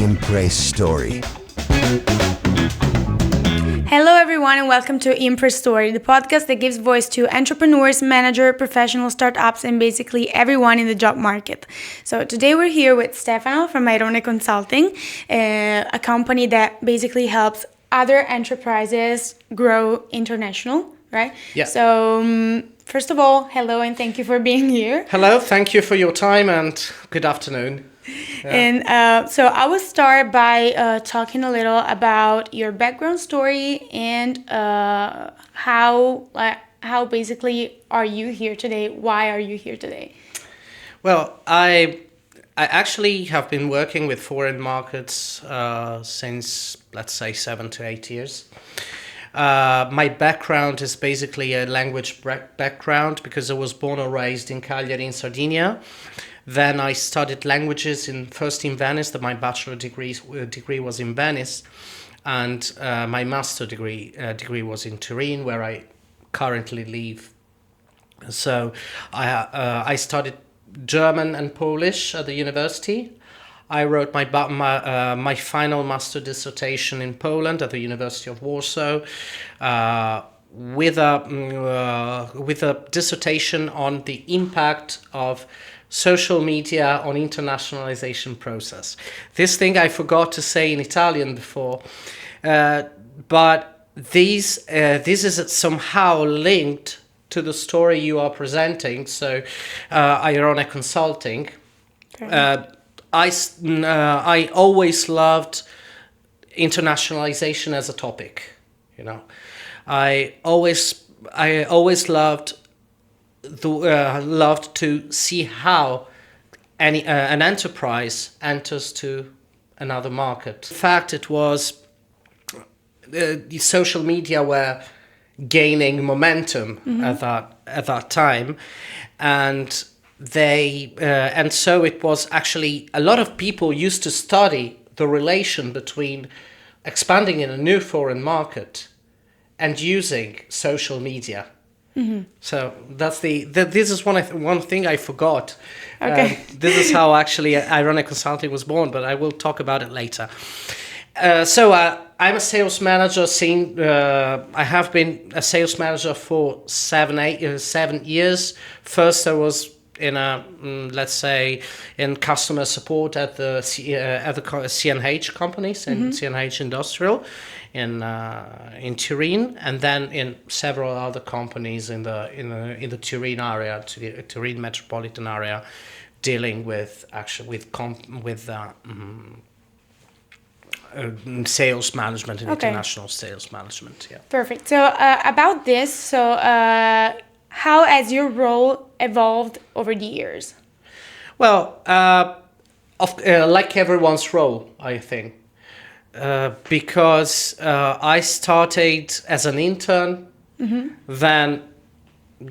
Imprestory. Hello everyone and welcome to Imprestory, the podcast that gives voice to entrepreneurs, managers, professionals, startups, and basically everyone in the job market. So today we're here with Stefano from Airone Consulting, a company that basically helps other enterprises grow international, right? Yeah. So first of all, hello and thank you for being here. Hello, thank you for your time and good afternoon. And so I will start by talking a little about your background story and how basically are you here today? Why are you here today? Well, I actually have been working with foreign markets since, let's say, 7 to 8 years. My background is basically a language background because I was born and raised in Cagliari in Sardinia. Then I studied languages first in Venice. My bachelor degree was in Venice, and my master degree was in Turin, where I currently live. So I studied German and Polish at the university. I wrote my final master dissertation in Poland at the University of Warsaw, with a dissertation on the impact of social media on internationalization process. This thing I forgot to say in Italian before, but this is somehow linked to the story you are presenting. So, Airone Consulting. Okay. I always loved internationalization as a topic. You know, I always loved to see how an enterprise enters to another market. In fact, it was the social media were gaining momentum at that time, and so it was actually a lot of people used to study the relation between expanding in a new foreign market and using social media. Mm-hmm. So that's this is one thing I forgot. Okay. This is how actually Airone Consulting was born, but I will talk about it later. So I'm a sales manager. I have been a sales manager for 7 years. First, I was in let's say in customer support at the CNH companies and CNH Industrial in Turin, and then in several other companies in the Turin area, Turin metropolitan area, dealing with sales management and international sales management. Yeah. Perfect. So about this, so how has your role evolved over the years? Well, like everyone's role, I think, because I started as an intern, then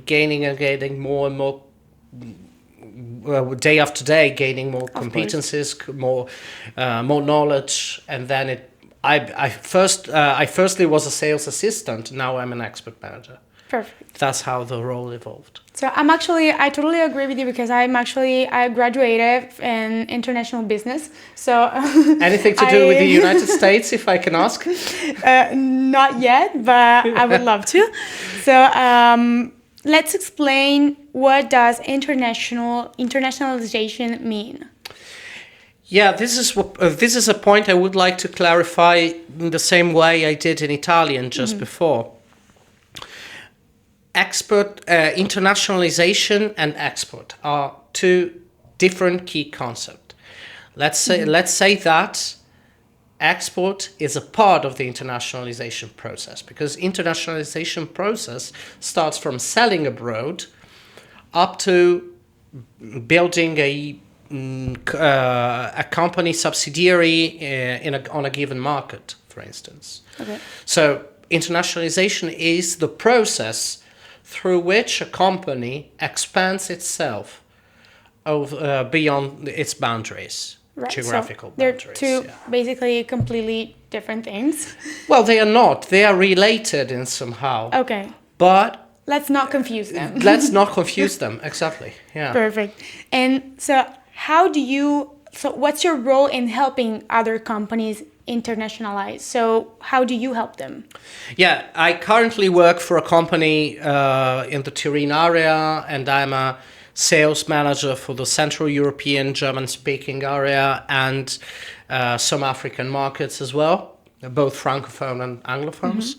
gaining more and more. Day after day, gaining more competencies, more knowledge, and then I firstly was a sales assistant. Now I'm an expert manager. Perfect. That's how the role evolved. So I totally agree with you because I graduated in international business. So anything to do with the United States, if I can ask? Not yet, but I would love to. So let's explain, what does internationalization mean? Yeah, this is a point I would like to clarify in the same way I did in Italian just before. Internationalization and export are two different key concepts. Let's say that export is a part of the internationalization process, because internationalization process starts from selling abroad up to building a company subsidiary on a given market, for instance. Okay. So internationalization is the process through which a company expands itself beyond its boundaries. Right. Geographical boundaries. They're two basically completely different things. Well, they are not. They are related in somehow. Okay. But let's not confuse them. Let's not confuse them. Exactly. Yeah. Perfect. And so how do you So what's your role in helping other companies internationalize? So how do you help them? Yeah, I currently work for a company in the Turin area, and I'm a sales manager for the Central European German-speaking area and some African markets as well, both Francophone and Anglophones.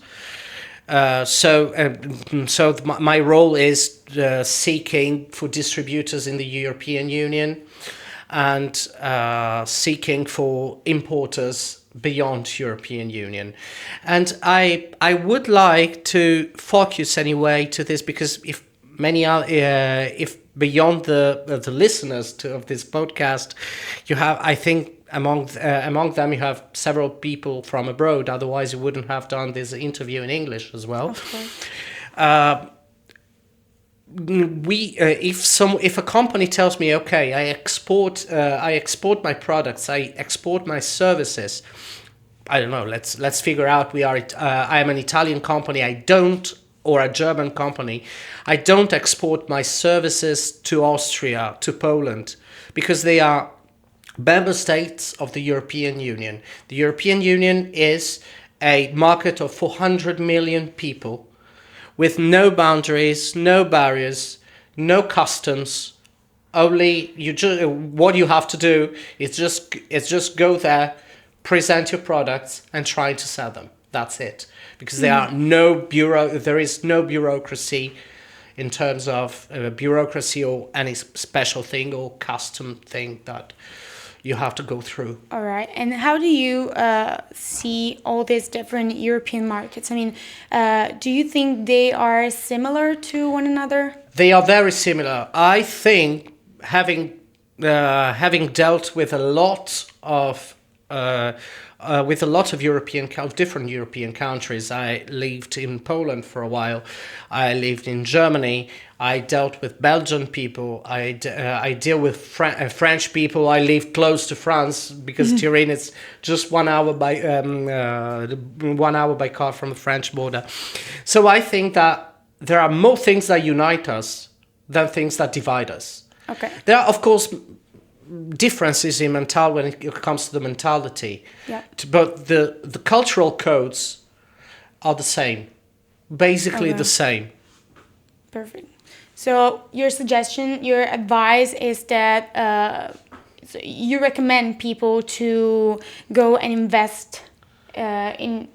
My role is seeking for distributors in the European Union and seeking for importers beyond European Union. And I would like to focus anyway to this, because if beyond the listeners of this podcast, you have, I think, among them you have several people from abroad. Otherwise, you wouldn't have done this interview in English as well. Of course. If a company tells me, okay, I export my products, I export my services, I don't know, let's figure out, I am an Italian company, or a German company, I don't export my services to Austria, to Poland, because they are member states of the European Union. The European Union is a market of 400 million people, with no boundaries, no barriers, no customs. Only what you have to do is just go there, present your products, and try to sell them. That's it. Because there is no bureaucracy in terms of bureaucracy or any special thing or custom thing that you have to go through. All right. And how do you see all these different European markets? I mean, do you think they are similar to one another? They are very similar. I think having dealt with a lot of different European countries. I lived in Poland for a while. I lived in Germany. I dealt with Belgian people. I deal with French people. I live close to France because Turin is just 1 hour by 1 hour by car from the French border. So I think that there are more things that unite us than things that divide us. Okay. There are, of course, differences in when it comes to the mentality. Yeah. But the cultural codes are the same, basically the same. Perfect. So your advice is that so you recommend people to go and invest in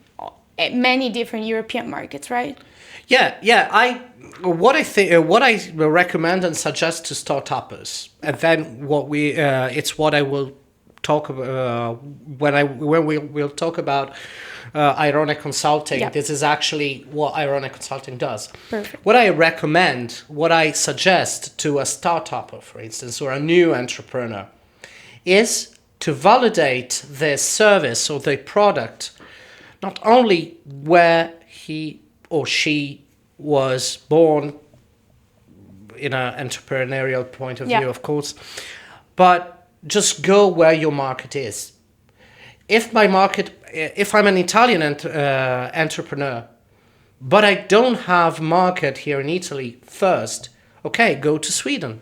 many different European markets, right? Yeah. What I recommend and suggest to startups, and then it's what I will talk about when we'll talk about Airone Consulting. Yeah. This is actually what Airone Consulting does. Perfect. What I suggest to a startup, for instance, or a new entrepreneur, is to validate their service or their product, not only where he or she was born in an entrepreneurial point of view, of course, but just go where your market is. If I'm an Italian entrepreneur, but I don't have market here in Italy first, okay, go to Sweden.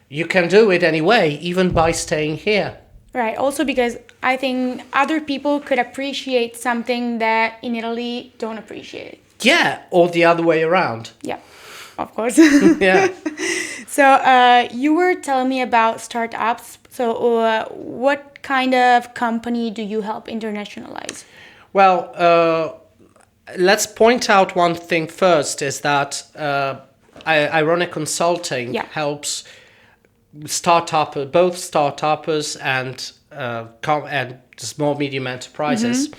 You can do it anyway, even by staying here. Right. Also because I think other people could appreciate something that in Italy don't appreciate. Yeah, or the other way around. Yeah, of course. Yeah. So you were telling me about startups. So what kind of company do you help internationalize? Well, let's point out one thing first, is that Airone Consulting helps both startups and small medium enterprises.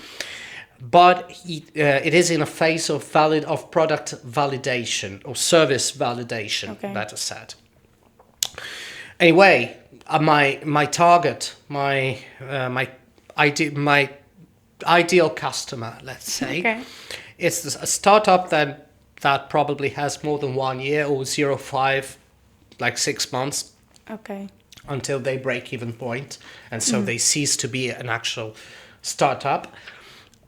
But it is in a phase of product validation or service validation, better said. Anyway, my target, my ideal customer, let's say, is a startup that probably has more than 1 year, or 0.5, like 6 months. Okay. Until they break even point, and so they cease to be an actual startup.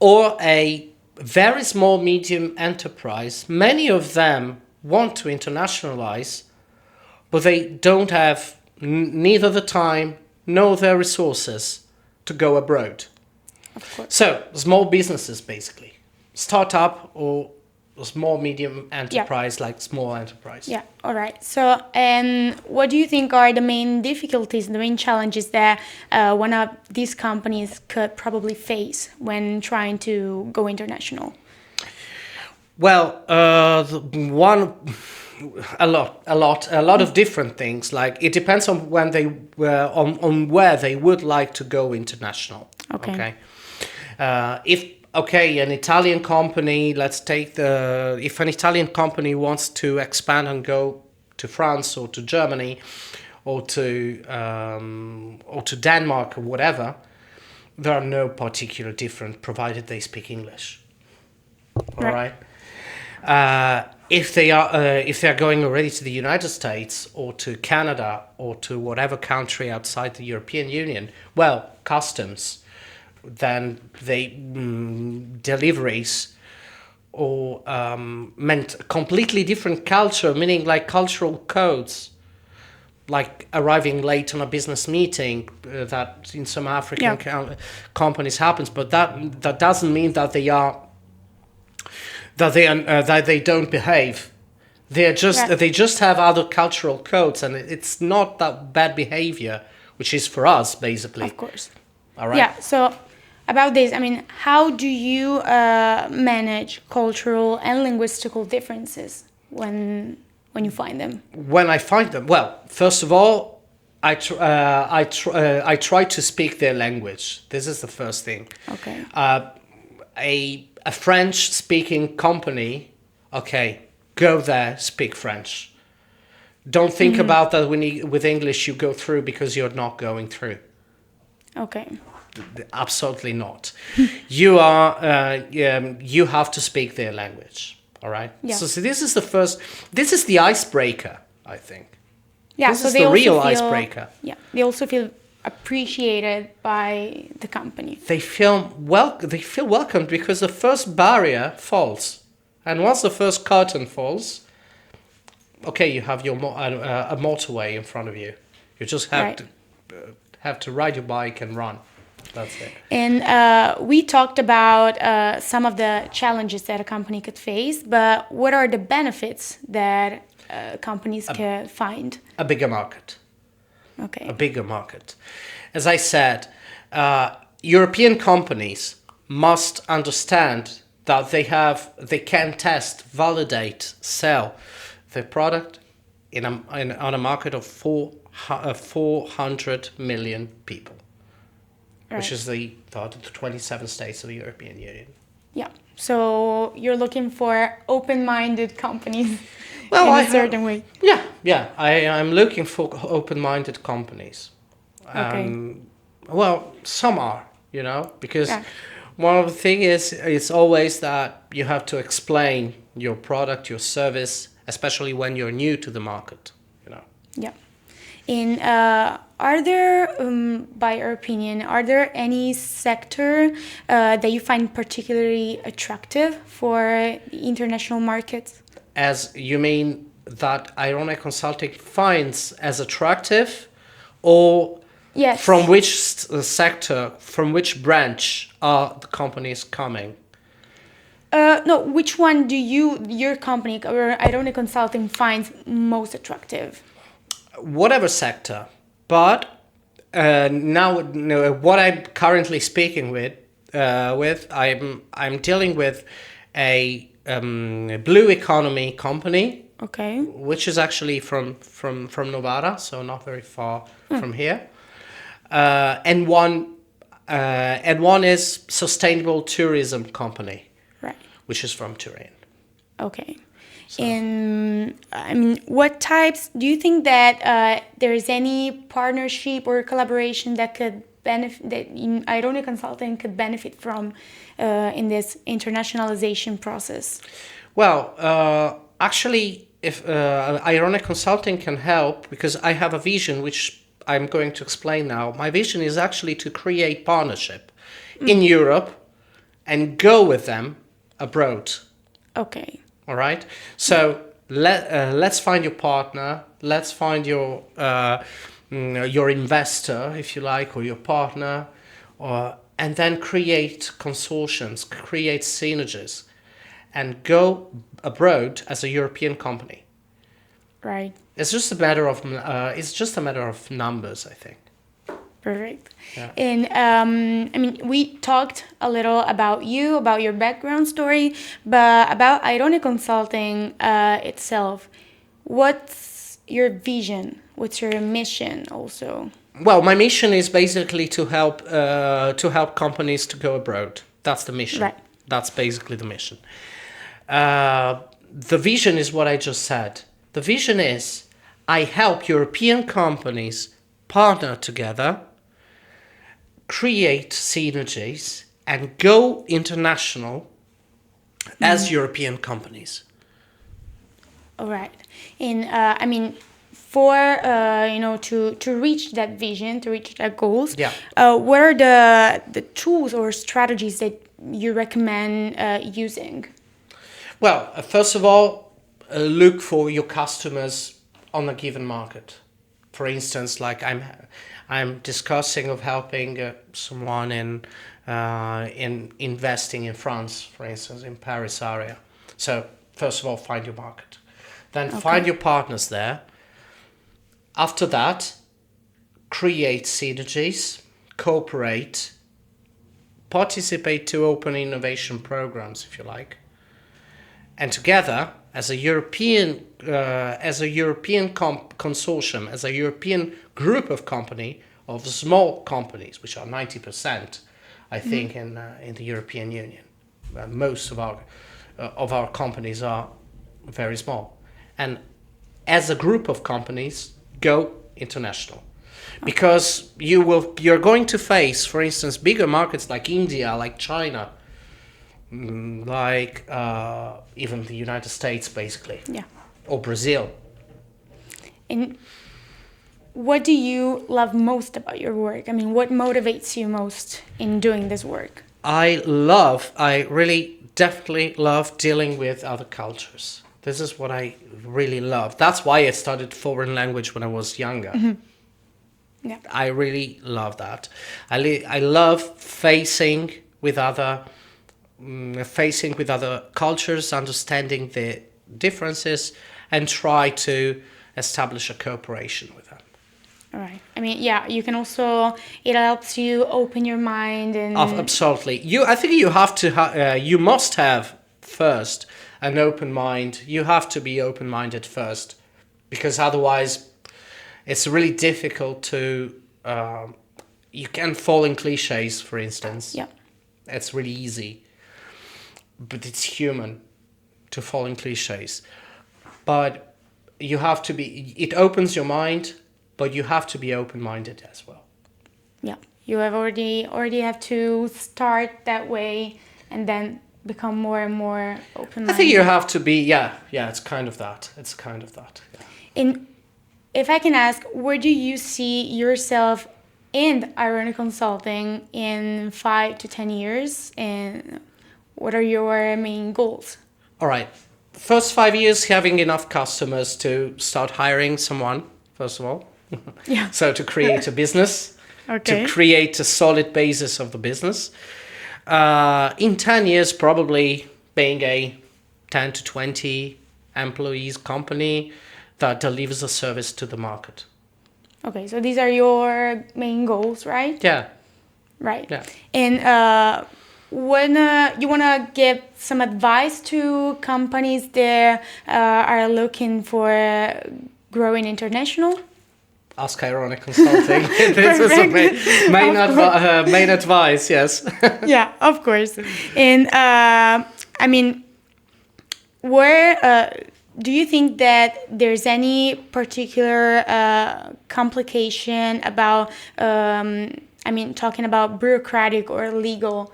Or a very small medium enterprise. Many of them want to internationalize, but they don't have neither the time know their resources to go abroad. Of course. So small businesses, basically, startup or small medium enterprise, like small enterprise. Yeah, all right. So, what do you think are the main difficulties, the main challenges that one of these companies could probably face when trying to go international? Well, a lot of different things. Like it depends on when they on where they would like to go international. Okay. If an Italian company, if an Italian company wants to expand and go to France or to Germany or to Denmark or whatever, there are no particular different provided they speak English. All right. If they are going already to the United States or to Canada or to whatever country outside the European Union, well, customs, then they deliveries or meant a completely different culture, meaning like cultural codes, like arriving late on a business meeting that in some African companies happens, but that doesn't mean that they don't behave. They just have other cultural codes, and it's not that bad behavior, which is for us basically. Of course. All right. Yeah. So about this, I mean, how do you manage cultural and linguistical differences when you find them? When I find them, well, first of all, I try to speak their language. This is the first thing. Okay. A French-speaking company, okay, go there, speak French. Don't think about that with English you go through because you're not going through. Okay. Absolutely not. You have to speak their language. All right. Yeah. So this is the icebreaker, I think. Yeah. This so is they the also real feel, icebreaker. Yeah. They also feel appreciated by the company. They feel welcomed because the first barrier falls, and once the first curtain falls, okay, you have your a motorway in front of you. You just have to ride your bike and run. That's it. And we talked about some of the challenges that a company could face, but what are the benefits that companies can find? A bigger market. Okay. A bigger market. As I said, European companies must understand that they can test, validate, sell their product on a market of 400 million people, which is the 27 states of the European Union. Yeah. So you're looking for open-minded companies in a certain way. Yeah. I'm looking for open-minded companies. Okay. Well, some are, because one of the things is it's always that you have to explain your product, your service, especially when you're new to the market, Yeah. And are there, by your opinion, are there any sector that you find particularly attractive for the international markets? As you mean that Airone Consulting finds as attractive, or Yes. from which sector, from which branch are the companies coming? No, which one do your company or Airone Consulting finds most attractive? Whatever sector, but now what I'm currently speaking with I'm dealing with a blue economy company, Okay. which is actually from Novara, so not very far from here, and one is sustainable tourism company, Right. which is from Turin. Okay. And I mean, what types do you think that there is any partnership or collaboration that could benefit that Airone Consulting could benefit from in this internationalization process? Well, actually, if Airone Consulting can help, because I have a vision which I'm going to explain now. My vision is actually to create partnership in Europe and go with them abroad. Okay. All right. So let's find your partner. Let's find your your investor, if you like, or your partner, and then create consortiums, create synergies, and go abroad as a European company. Right. It's just a matter of numbers, I think. Perfect. Yeah. And I mean, we talked a little about you, about your background story, but about Airone Consulting itself. What's your vision? What's your mission also? Well, my mission is basically to help companies to go abroad. That's the mission. Right. That's basically the mission. The vision is what I just said. The vision is I help European companies partner together, create synergies, and go international as European companies. All right. And I mean, for to reach that vision, to reach that goals, Yeah. What are the tools or strategies that you recommend using? Well, first of all, look for your customers on a given market. For instance, like I'm discussing of helping someone in investing in France, for instance, in Paris area. So first of all, find your market, then find your partners there. After that, create synergies, cooperate, participate to open innovation programs, if you like. And together, as a European consortium, as a European group of small companies, which are 90%, I think, in the European Union. Most of our companies are very small, and as a group of companies, go international, because you're going to face, for instance, bigger markets like India, like China, like even the United States, basically. Yeah. Or Brazil. And what do you love most about your work? I mean, what motivates you most in doing this work? I really definitely love dealing with other cultures. This is what I really love. That's why I studied foreign language when I was younger. Yeah. I really love that. I love facing with other cultures, understanding the differences, and try to establish a cooperation with them. All right. I mean, yeah, you can also, it helps you open your mind and... Absolutely. I think you must have first an open mind. You have to be open-minded first, because otherwise it's really difficult to, you can fall in cliches, for instance. Yeah. It's really easy, but it's human to fall in cliches. But you have to be, it opens your mind, but you have to be open-minded as well. Yeah. You have already have to start that way and then become more and more open-minded. I think you have to be, yeah, it's kind of that. Yeah. And if I can ask, where do you see yourself in Airone Consulting in 5 to 10 years? And what are your main goals? All right. First 5 years, having enough customers to start hiring someone, first of all. Yeah. So to create a business, Okay. to create a solid basis of the business. In 10 years, probably being a 10 to 20 employees company that delivers a service to the market. Okay, so these are your main goals, right? Yeah. Right. Yeah. And when you want to give some advice to companies that are looking for growing international? Ask Airone Consulting. This is a main advice, yes. Yeah, of course. And I mean, where do you think that there's any particular complication about, talking about bureaucratic or legal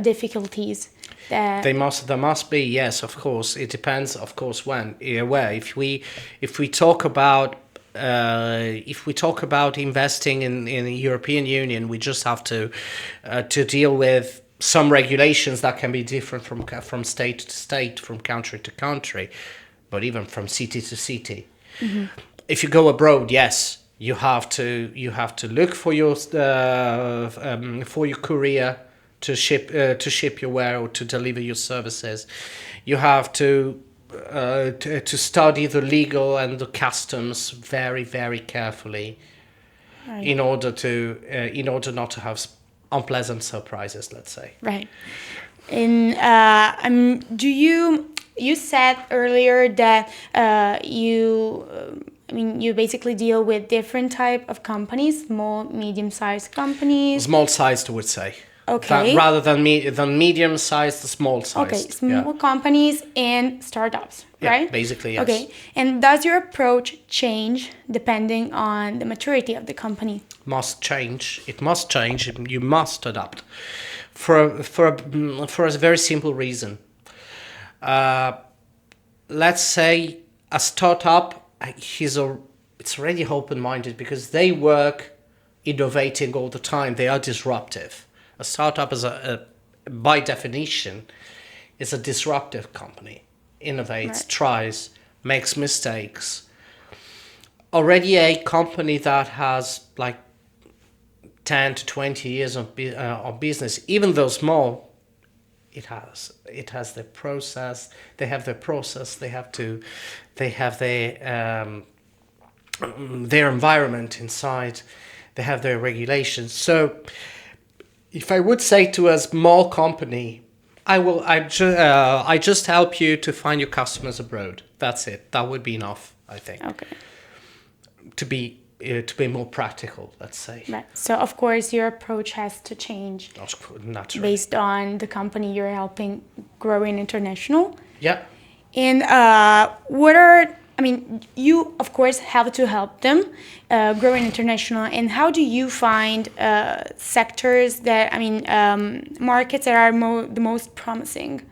difficulties? That There must be, yes, of course. It depends, of course, where. If we talk about investing in the European Union, we just have to deal with some regulations that can be different from state to state, from country to country, but even from city to city. Mm-hmm. If you go abroad, yes, You have to look for your courier to ship your ware or to deliver your services. You have to study the legal and the customs very, very carefully, Right. in order not to have unpleasant surprises, let's say. Right. And you said earlier that you basically deal with different type of companies, small, medium-sized companies. Small-sized, I would say. Okay. Rather than medium-sized, small-sized. Okay, small companies and startups, right? Yeah, basically, yes. Okay, and does your approach change depending on the maturity of the company? Must change. It must change. You must adapt. For a very simple reason. Let's say a startup, it's already open-minded because they work innovating all the time. They are disruptive. A startup is by definition, is a disruptive company. Innovates, Right. tries, makes mistakes. Already a company that has like 10 to 20 years of business, even though small, it has their process. They have their process. They have their environment inside. They have their regulations. So, if I would say to a small company, I just help you to find your customers abroad. That's it. That would be enough, I think. Okay. To be more practical, let's say. Right. So of course your approach has to change Naturally. based on the company you're helping growing international. Yeah. And you of course have to help them growing international. And how do you find sectors that markets that are the most promising?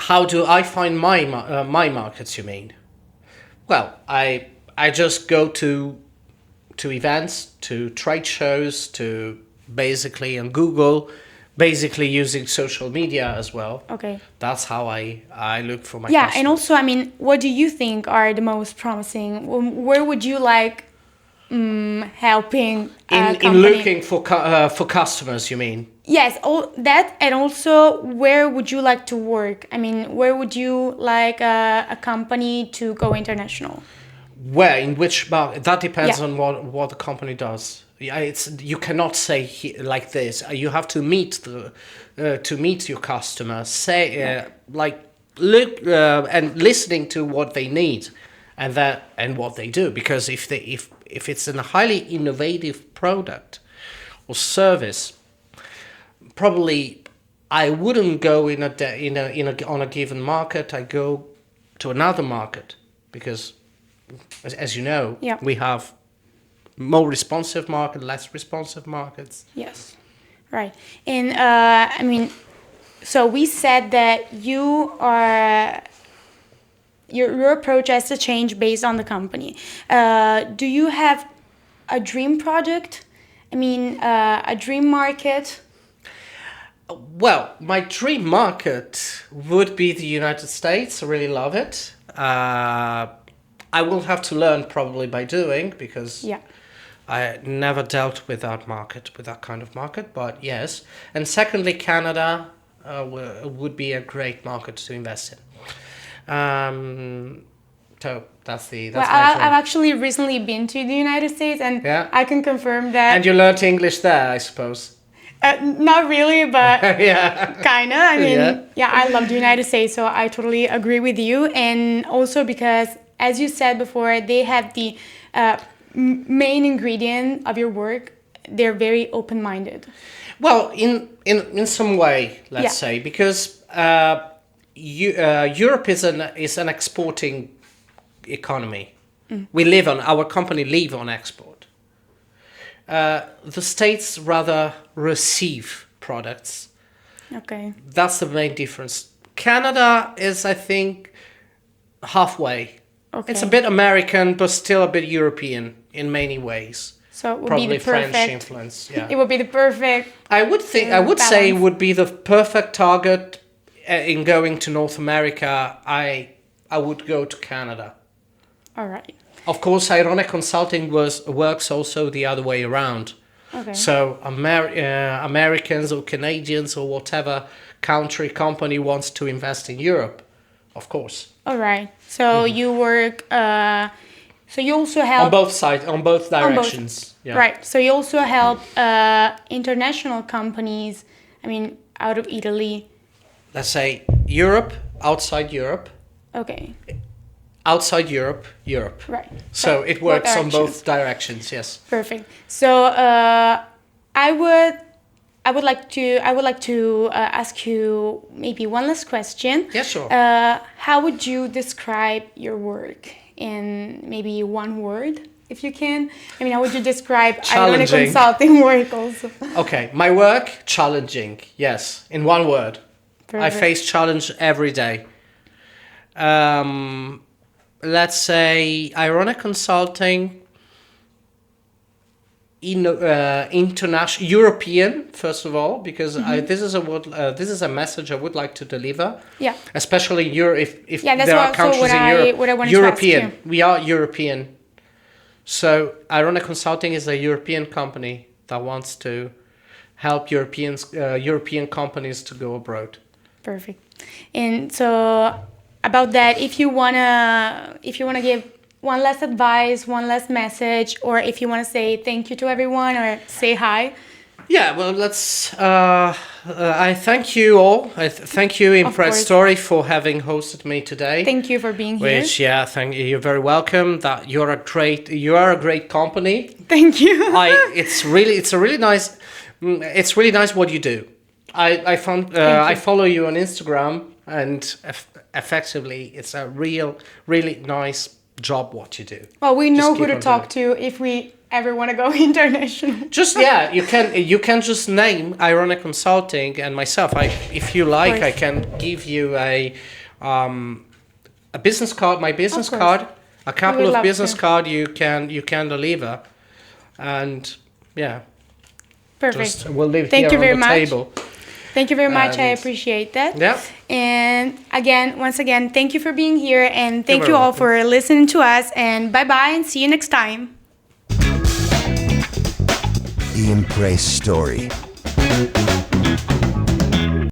How do I find my markets? You mean? Well, I just go to events, to trade shows, to basically on Google, basically using social media as well. Okay. That's how I look for my Yeah, customers. and also, what do you think are the most promising? Where would you like helping a in company? looking for customers, you mean? Yes, all that, and also where would you like to work? Where would you like a company to go international? Where, in which market? That depends Yeah. on what the company does. Yeah, you cannot say like this. You have to meet your customer. Say look and listening to what they need, and what they do. Because if it's a highly innovative product or service, probably I wouldn't go on a given market. I go to another market because, as you know, Yeah. we have more responsive market, less responsive markets. Yes, right. And so we said that your approach has to change based on the company. Do you have a dream project? A dream market? Well, my dream market would be the United States. I really love it. I will have to learn probably by doing, because Yeah. I never dealt with that market, with that kind of market, but yes. And secondly, Canada would be a great market to invest in. So that's my dream. I've actually recently been to the United States, and Yeah. I can confirm that. And you learned English there, I suppose. Not really, but Yeah. kind of. I love the United States, so I totally agree with you. And also because, as you said before, they have the main ingredient of your work. They're very open-minded. Well, in some way, let's Yeah. say, because Europe is an exporting economy. Our company live on export. The States rather receive products. Okay. That's the main difference. Canada is, I think, halfway. Okay. It's a bit American, but still a bit European in many ways. So it would Probably be the perfect. French influence. Yeah. It would be the perfect. I would say it balance. would be the perfect target in going to North America. I would go to Canada. All right. Of course, Airone Consulting works also the other way around. Okay. So Americans or Canadians or whatever country company wants to invest in Europe, of course. All right. So you work. So you also help On both sides, on both directions. Yeah. Right. So you also help international companies. I mean, out of Italy. Let's say Europe, outside Europe. Okay. Outside Europe, Europe. Right. So it works on directions. both directions. Yes. Perfect. So I would like to ask you maybe one last question. Yeah, sure. How would you describe your work in maybe one word, if you can? I mean, how would you describe Airone Challenging. Consulting work also? Okay, my work, challenging. Yes, in one word. I Perfect. face challenge every day. Let's say Airone Consulting, international, European, first of all, because this is a message I would like to deliver. Yeah. Especially if Yeah, that's there are also countries what in I- Europe. what I wanted to ask European. you. We are European. So Airone Consulting is a European company that wants to help European companies to go abroad. Perfect. And so about that, if you wanna give one last advice, one last message, or if you wanna say thank you to everyone or say hi. Yeah, well, let's. I thank you all. Thank you, Imprestory, for having hosted me today. Thank you for being here. Which, yeah, thank you. You're very welcome. That you are a great company. Thank you. It's really nice what you do. I follow you on Instagram, and effectively, it's a really nice job what you do. Well, we know Just who keep to on talk to if we ever want to go international. Just you can just name Airone Consulting and myself. If you like, course. I can give you a business card, my business course. card, a couple would of love business to. card you can deliver, and yeah, Perfect. just we'll leave Thank here you very on the much. table. Thank you very much. I And- appreciate that. Yeah. And once again, thank you for being here, and thank You're you very all welcome. for listening to us. And bye bye, and see you next time. Imprestory.